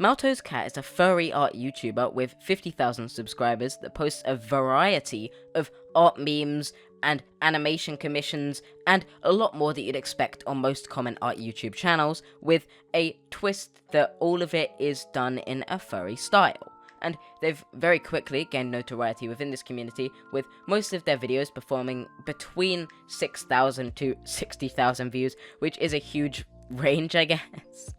Maltose Cat is a furry art YouTuber with 50,000 subscribers that posts a variety of art memes and animation commissions and a lot more that you'd expect on most common art YouTube channels, with a twist that all of it is done in a furry style. And they've very quickly gained notoriety within this community, with most of their videos performing between 6,000 to 60,000 views, which is a huge range, I guess.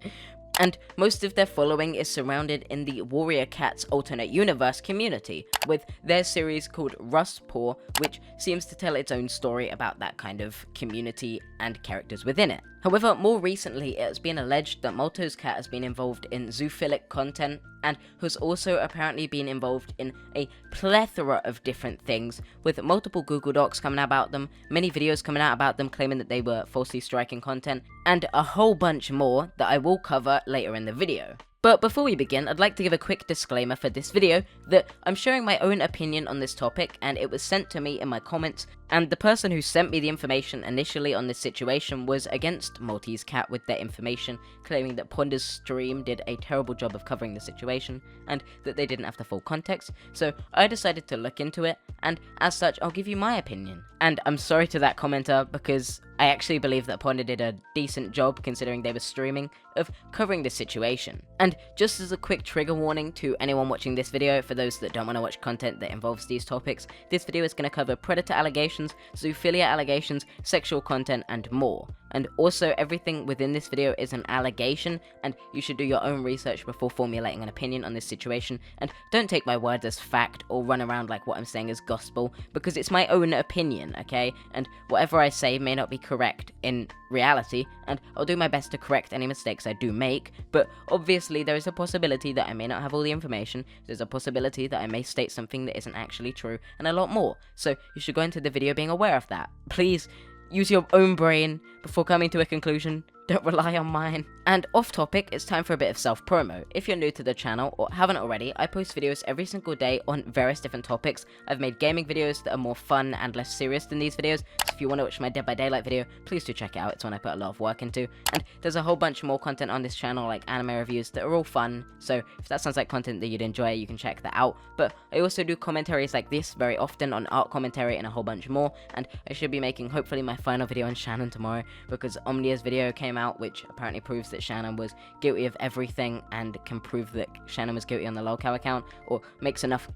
And most of their following is surrounded in the Warrior Cats alternate universe community, with their series called Rust Paw, which seems to tell its own story about that kind of community and characters within it. However, more recently, it has been alleged that Maltose Cat has been involved in zoophilic content and has also apparently been involved in a plethora of different things, with multiple Google Docs coming out about them, many videos coming out about them claiming that they were falsely striking content, and a whole bunch more that I will cover later in the video. But before we begin, I'd like to give a quick disclaimer for this video that I'm sharing my own opinion on this topic, and it was sent to me in my comments, and the person who sent me the information initially on this situation was against Maltose Cat with their information, claiming that Ponder's stream did a terrible job of covering the situation, and that they didn't have the full context. So I decided to look into it, and as such, I'll give you my opinion. And I'm sorry to that commenter, because I actually believe that Ponder did a decent job, considering they were streaming, of covering the situation. And just as a quick trigger warning to anyone watching this video, for those that don't want to watch content that involves these topics, this video is going to cover predator allegations, zoophilia allegations, sexual content, and more. And also, everything within this video is an allegation, and you should do your own research before formulating an opinion on this situation, and don't take my words as fact or run around like what I'm saying is gospel, because it's my own opinion, okay? And whatever I say may not be correct in reality, and I'll do my best to correct any mistakes I do make, but obviously there is a possibility that I may not have all the information, there's a possibility that I may state something that isn't actually true, and a lot more, so you should go into the video being aware of that. Please use your own brain before coming to a conclusion. Don't rely on mine. And off topic, it's time for a bit of self-promo. If you're new to the channel, or haven't already, I post videos every single day on various different topics. I've made gaming videos that are more fun and less serious than these videos, so if you want to watch my Dead by Daylight video, please do check it out, it's one I put a lot of work into. And there's a whole bunch more content on this channel, like anime reviews, that are all fun, so if that sounds like content that you'd enjoy, you can check that out. But I also do commentaries like this very often on art commentary and a whole bunch more, and I should be making hopefully my final video on Shannon tomorrow, because Omnia's video came out, which apparently proves that Shannon was guilty of everything and can prove that Shannon was guilty on the lolcow account, or makes enough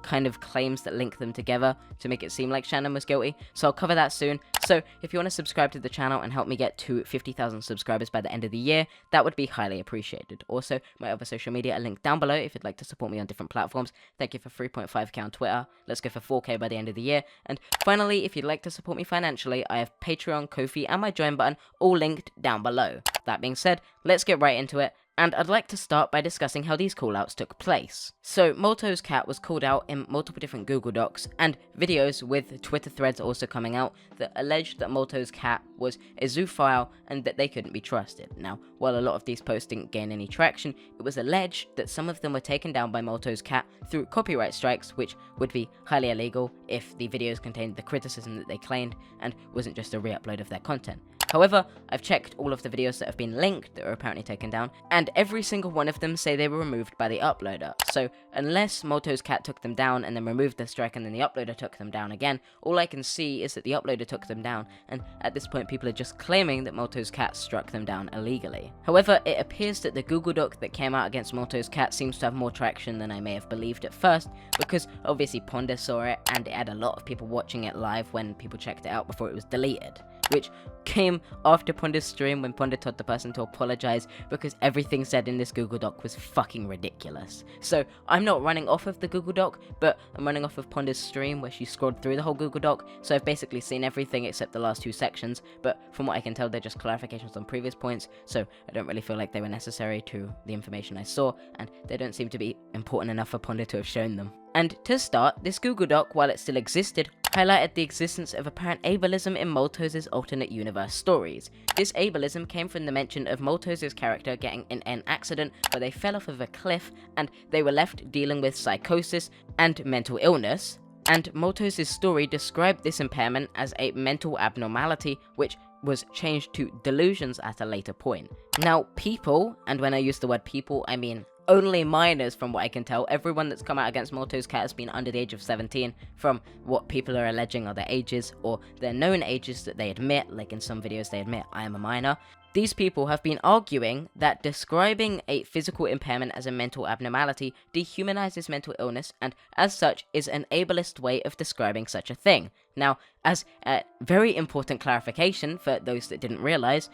kind of claims that link them together to make it seem like Shannon was guilty. So I'll cover that soon. So if you want to subscribe to the channel and help me get to 50,000 subscribers by the end of the year, that would be highly appreciated. Also, my other social media are linked down below if you'd like to support me on different platforms. Thank you for 3.5k on Twitter. Let's go for 4k by the end of the year. And finally, if you'd like to support me financially, I have Patreon, Ko-fi, and my join button all linked down below. That being said, let's get right into it. And I'd like to start by discussing how these callouts took place. So, Maltose Cat was called out in multiple different Google Docs and videos, with Twitter threads also coming out that alleged that Maltose Cat was a zoophile and that they couldn't be trusted. Now, while a lot of these posts didn't gain any traction, it was alleged that some of them were taken down by Maltose Cat through copyright strikes, which would be highly illegal if the videos contained the criticism that they claimed and wasn't just a re-upload of their content. However, I've checked all of the videos that have been linked that are apparently taken down, and every single one of them say they were removed by the uploader. So, unless Maltose Cat took them down and then removed the strike and then the uploader took them down again, all I can see is that the uploader took them down, and at this point people are just claiming that Maltose Cat struck them down illegally. However, it appears that the Google Doc that came out against Maltose Cat seems to have more traction than I may have believed at first, because obviously Ponder saw it, and it had a lot of people watching it live when people checked it out before it was deleted, which came after Ponder's stream when Ponder told the person to apologize because everything said in this Google Doc was fucking ridiculous. So I'm not running off of the Google Doc, but I'm running off of Ponder's stream where she scrolled through the whole Google Doc, so I've basically seen everything except the last two sections, but from what I can tell they're just clarifications on previous points, so I don't really feel like they were necessary to the information I saw, and they don't seem to be important enough for Ponder to have shown them. And to start, this Google Doc, while it still existed, highlighted the existence of apparent ableism in Maltose's alternate universe stories. This ableism came from the mention of Maltose's character getting in an accident where they fell off of a cliff and they were left dealing with psychosis and mental illness, and Maltose's story described this impairment as a mental abnormality, which was changed to delusions at a later point. Now, people, and when I use the word people, I mean only minors from what I can tell. Everyone that's come out against Maltose Cat has been under the age of 17 from what people are alleging are their ages or their known ages that they admit, like in some videos they admit I am a minor. These people have been arguing that describing a physical impairment as a mental abnormality dehumanizes mental illness and, as such, is an ableist way of describing such a thing. Now, as a very important clarification for those that didn't realize,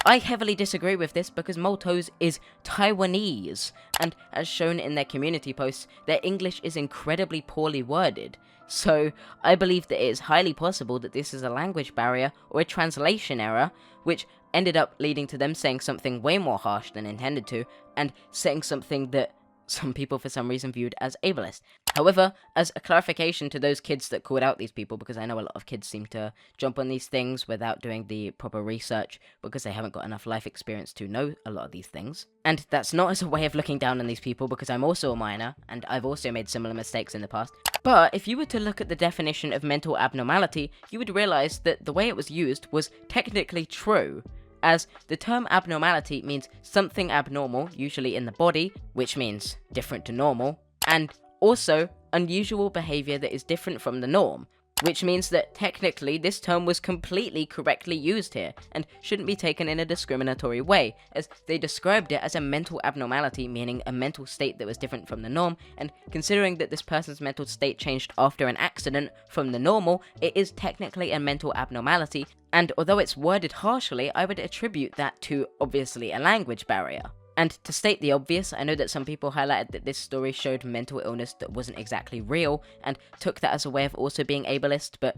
I heavily disagree with this because Maltose is Taiwanese, and as shown in their community posts, their English is incredibly poorly worded. So, I believe that it is highly possible that this is a language barrier or a translation error, which ended up leading to them saying something way more harsh than intended to, and saying something that some people for some reason viewed as ableist. However, as a clarification to those kids that called out these people, because I know a lot of kids seem to jump on these things without doing the proper research because they haven't got enough life experience to know a lot of these things. And that's not as a way of looking down on these people because I'm also a minor and I've also made similar mistakes in the past. But if you were to look at the definition of mental abnormality, you would realize that the way it was used was technically true, as the term abnormality means something abnormal, usually in the body, which means different to normal, and also unusual behavior that is different from the norm, which means that technically this term was completely correctly used here and shouldn't be taken in a discriminatory way, as they described it as a mental abnormality, meaning a mental state that was different from the norm, and considering that this person's mental state changed after an accident from the normal, it is technically a mental abnormality, and although it's worded harshly, I would attribute that to, obviously, a language barrier. And to state the obvious, I know that some people highlighted that this story showed mental illness that wasn't exactly real, and took that as a way of also being ableist, but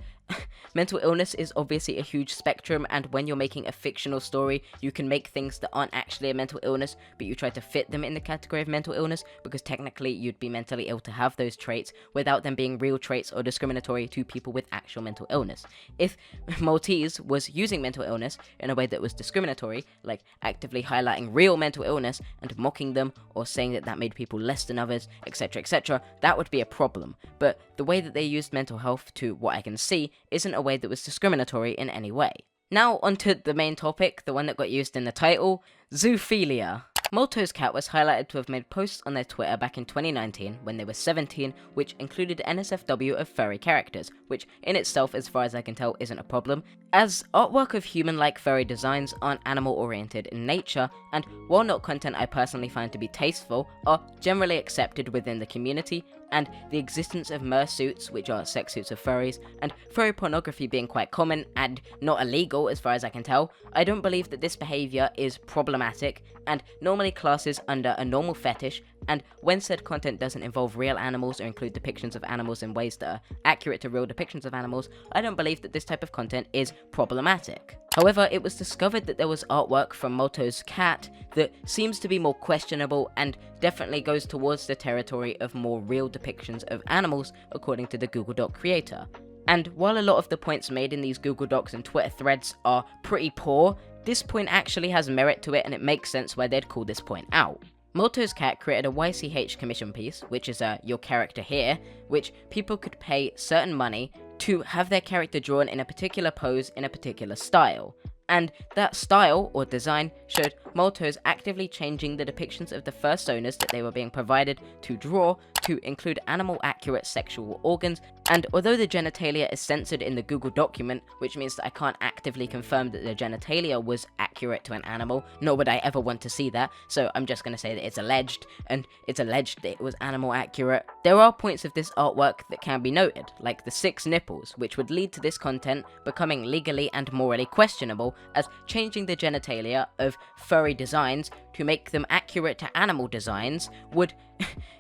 mental illness is obviously a huge spectrum, and when you're making a fictional story, you can make things that aren't actually a mental illness, but you try to fit them in the category of mental illness, because technically you'd be mentally ill to have those traits, without them being real traits or discriminatory to people with actual mental illness. If Maltese was using mental illness in a way that was discriminatory, like actively highlighting real mental illness, and mocking them, or saying that that made people less than others, etc., that would be a problem. But the way that they used mental health, to what I can see, isn't a way that was discriminatory in any way. Now onto the main topic, the one that got used in the title, zoophilia. Maltose Cat was highlighted to have made posts on their Twitter back in 2019 when they were 17, which included NSFW of furry characters, which in itself, as far as I can tell, isn't a problem, as artwork of human-like furry designs aren't animal-oriented in nature, and while not content I personally find to be tasteful, are generally accepted within the community, and the existence of mersuits, which are sex suits of furries, and furry pornography being quite common and not illegal as far as I can tell, I don't believe that this behaviour is problematic, and normally classes under a normal fetish, and when said content doesn't involve real animals or include depictions of animals in ways that are accurate to real depictions of animals, I don't believe that this type of content is problematic. However, it was discovered that there was artwork from Maltose Cat that seems to be more questionable and definitely goes towards the territory of more real depictions of animals, according to the Google Doc creator. And while a lot of the points made in these Google Docs and Twitter threads are pretty poor, this point actually has merit to it, and it makes sense why they'd call this point out. Maltose Cat created a YCH commission piece, which is your character here, which people could pay certain money to have their character drawn in a particular pose in a particular style. And that style, or design, showed Maltose actively changing the depictions of the fursonas that they were being provided to draw to include animal-accurate sexual organs, and although the genitalia is censored in the Google document, which means that I can't actively confirm that the genitalia was accurate to an animal, nor would I ever want to see that, so I'm just going to say that it's alleged, and it's alleged that it was animal-accurate. There are points of this artwork that can be noted, like the 6 nipples, which would lead to this content becoming legally and morally questionable, as changing the genitalia of furry designs to make them accurate to animal designs would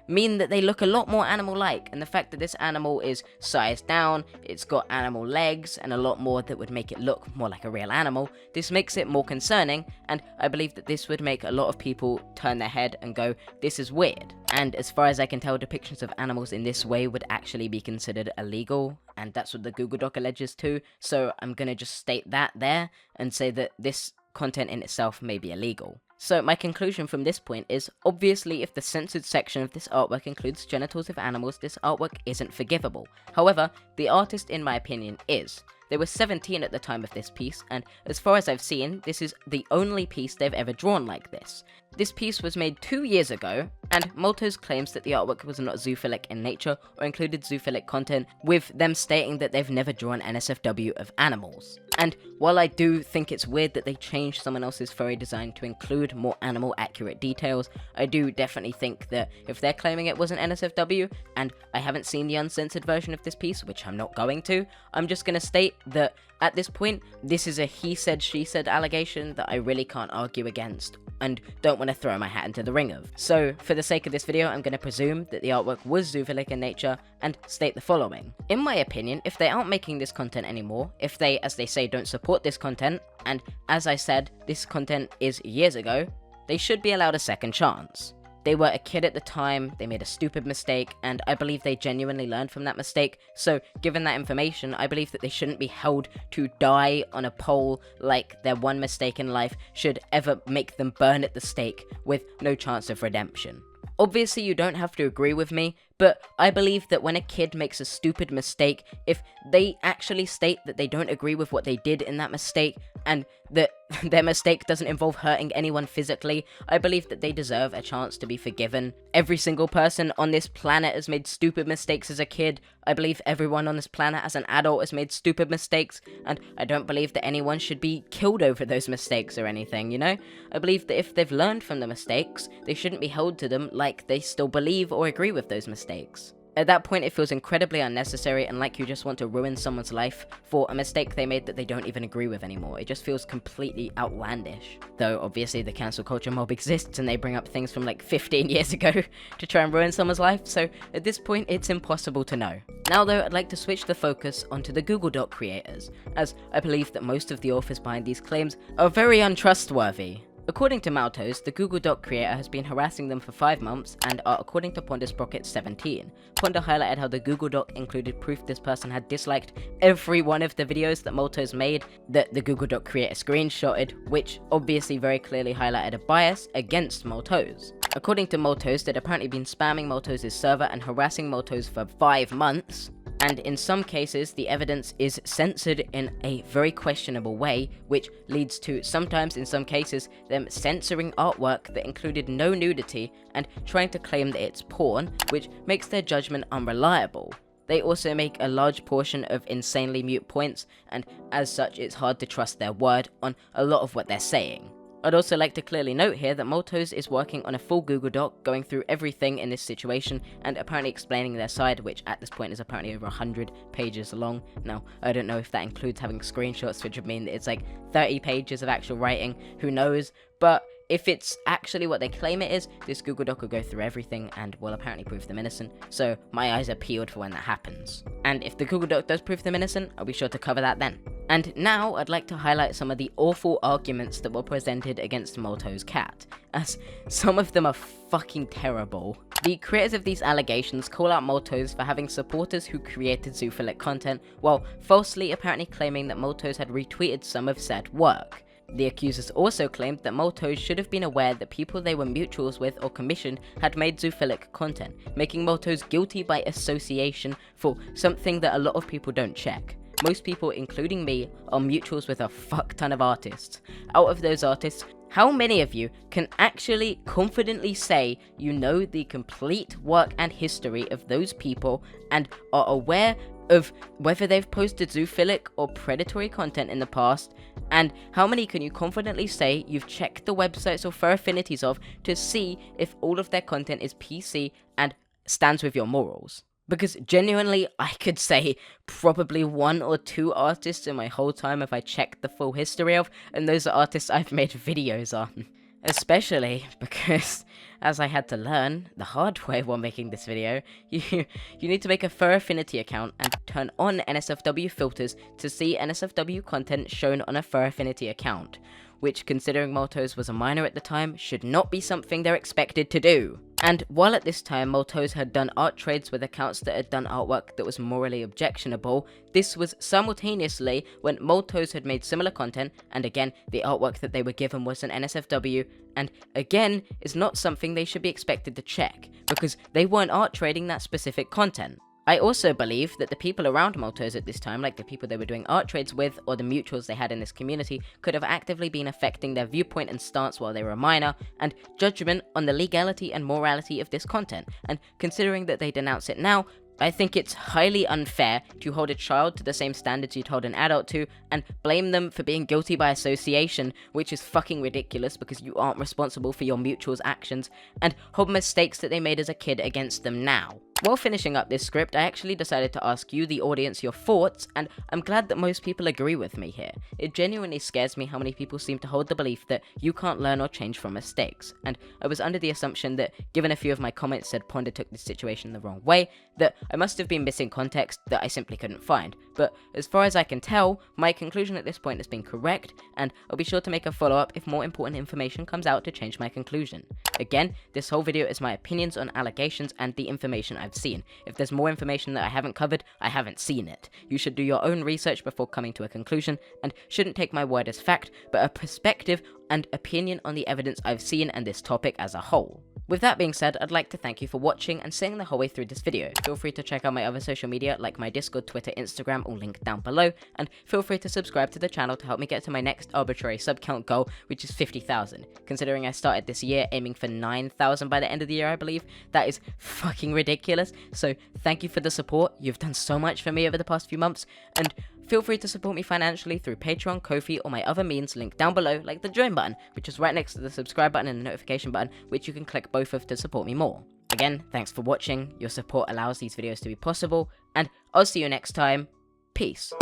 mean that they look a lot more animal-like, and the fact that this animal is sized down, it's got animal legs, and a lot more that would make it look more like a real animal, this makes it more concerning, and I believe that this would make a lot of people turn their head and go, this is weird. And as far as I can tell, depictions of animals in this way would actually be considered illegal, and that's what the Google Doc alleges too, so I'm gonna just state that there, and say that this content in itself may be illegal. So my conclusion from this point is, obviously if the censored section of this artwork includes genitals of animals, this artwork isn't forgivable. However, the artist in my opinion is. They were 17 at the time of this piece, and as far as I've seen, this is the only piece they've ever drawn like this. This piece was made 2 years ago, and Maltose claims that the artwork was not zoophilic in nature or included zoophilic content, with them stating that they've never drawn NSFW of animals. And while I do think it's weird that they changed someone else's furry design to include more animal-accurate details, I do definitely think that if they're claiming it wasn't NSFW, and I haven't seen the uncensored version of this piece, which I'm not going to, I'm just going to state that at this point, this is a he said, she said allegation that I really can't argue against, and don't want to throw my hat into the ring of. So, for the sake of this video, I'm going to presume that the artwork was zoophilic in nature, and state the following. In my opinion, if they aren't making this content anymore, if they, as they say, don't support this content, and as I said, this content is years ago, they should be allowed a second chance. They were a kid at the time, they made a stupid mistake, and I believe they genuinely learned from that mistake, so given that information, I believe that they shouldn't be held to die on a pole like their one mistake in life should ever make them burn at the stake with no chance of redemption. Obviously, you don't have to agree with me, but I believe that when a kid makes a stupid mistake, if they actually state that they don't agree with what they did in that mistake, and that their mistake doesn't involve hurting anyone physically, I believe that they deserve a chance to be forgiven. Every single person on this planet has made stupid mistakes as a kid. I believe everyone on this planet as an adult has made stupid mistakes, and I don't believe that anyone should be killed over those mistakes or anything, you know? I believe that if they've learned from the mistakes, they shouldn't be held to them like they still believe or agree with those mistakes. At that point, it feels incredibly unnecessary and like you just want to ruin someone's life for a mistake they made that they don't even agree with anymore. It just feels completely outlandish. Though, obviously, the cancel culture mob exists and they bring up things from like 15 years ago to try and ruin someone's life, so at this point, it's impossible to know. Now though, I'd like to switch the focus onto the Google Doc creators, as I believe that most of the authors behind these claims are very untrustworthy. According to Maltose, the Google Doc creator has been harassing them for 5 months and are, according to Ponder Sprocket, 17. Ponder highlighted how the Google Doc included proof this person had disliked every one of the videos that Maltose made that the Google Doc creator screenshotted, which obviously very clearly highlighted a bias against Maltose. According to Maltose, they'd apparently been spamming Maltose's server and harassing Maltose for 5 months. And in some cases, the evidence is censored in a very questionable way, which leads to, sometimes in some cases, them censoring artwork that included no nudity and trying to claim that it's porn, which makes their judgment unreliable. They also make a large portion of insanely mute points, and as such, it's hard to trust their word on a lot of what they're saying. I'd also like to clearly note here that Maltose is working on a full Google Doc, going through everything in this situation, and apparently explaining their side, which at this point is apparently over 100 pages long. Now, I don't know if that includes having screenshots, which would mean that it's like 30 pages of actual writing, who knows, but if it's actually what they claim it is, this Google Doc will go through everything and will apparently prove them innocent, so my eyes are peeled for when that happens. And if the Google Doc does prove them innocent, I'll be sure to cover that then. And now, I'd like to highlight some of the awful arguments that were presented against Maltose Cat, as some of them are fucking terrible. The creators of these allegations call out Maltose for having supporters who created zoophilic content, while falsely apparently claiming that Maltose had retweeted some of said work. The accusers also claimed that Maltose should have been aware that people they were mutuals with or commissioned had made zoophilic content, making Maltose guilty by association for something that a lot of people don't check. Most people, including me, are mutuals with a fuck ton of artists. Out of those artists, how many of you can actually confidently say you know the complete work and history of those people and are aware of whether they've posted zoophilic or predatory content in the past? And how many can you confidently say you've checked the websites or fur affinities of to see if all of their content is PC and stands with your morals? Because genuinely, I could say probably 1 or 2 artists in my whole time if I checked the full history of, and those are artists I've made videos on. Especially because, as I had to learn the hard way while making this video, you need to make a fur affinity account and turn on NSFW filters to see NSFW content shown on a fur affinity account, which, considering Maltose was a minor at the time, should not be something they're expected to do. And while at this time Maltose had done art trades with accounts that had done artwork that was morally objectionable, this was simultaneously when Maltose had made similar content, and again, the artwork that they were given was an NSFW, and again, is not something they should be expected to check, because they weren't art trading that specific content. I also believe that the people around Maltose at this time, like the people they were doing art trades with or the mutuals they had in this community, could have actively been affecting their viewpoint and stance while they were a minor, and judgment on the legality and morality of this content. And considering that they denounce it now, I think it's highly unfair to hold a child to the same standards you'd hold an adult to, and blame them for being guilty by association, which is fucking ridiculous because you aren't responsible for your mutual's actions, and hold mistakes that they made as a kid against them now. While finishing up this script, I actually decided to ask you, the audience, your thoughts, and I'm glad that most people agree with me here. It genuinely scares me how many people seem to hold the belief that you can't learn or change from mistakes, and I was under the assumption that, given a few of my comments said Ponder took this situation the wrong way, that I must have been missing context that I simply couldn't find. But as far as I can tell, my conclusion at this point has been correct, and I'll be sure to make a follow-up if more important information comes out to change my conclusion. Again, this whole video is my opinions on allegations and the information I've seen. If there's more information that I haven't covered, I haven't seen it. You should do your own research before coming to a conclusion, and shouldn't take my word as fact, but a perspective and opinion on the evidence I've seen and this topic as a whole. With that being said, I'd like to thank you for watching and staying the whole way through this video. Feel free to check out my other social media like my Discord, Twitter, Instagram, all linked down below, and feel free to subscribe to the channel to help me get to my next arbitrary sub count goal, which is 50,000. Considering I started this year aiming for 9,000 by the end of the year, I believe, that is fucking ridiculous. So thank you for the support, you've done so much for me over the past few months, and feel free to support me financially through Patreon, Ko-fi, or my other means linked down below, like the join button, which is right next to the subscribe button and the notification button, which you can click both of to support me more. Again, thanks for watching, your support allows these videos to be possible, and I'll see you next time. Peace.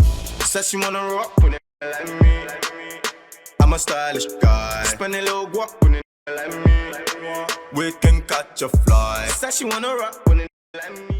Says she wanna rock when it like me. I'm a stylish guy. Spend a little guap when it like me. We can catch a fly. Says she wanna rock when it like me.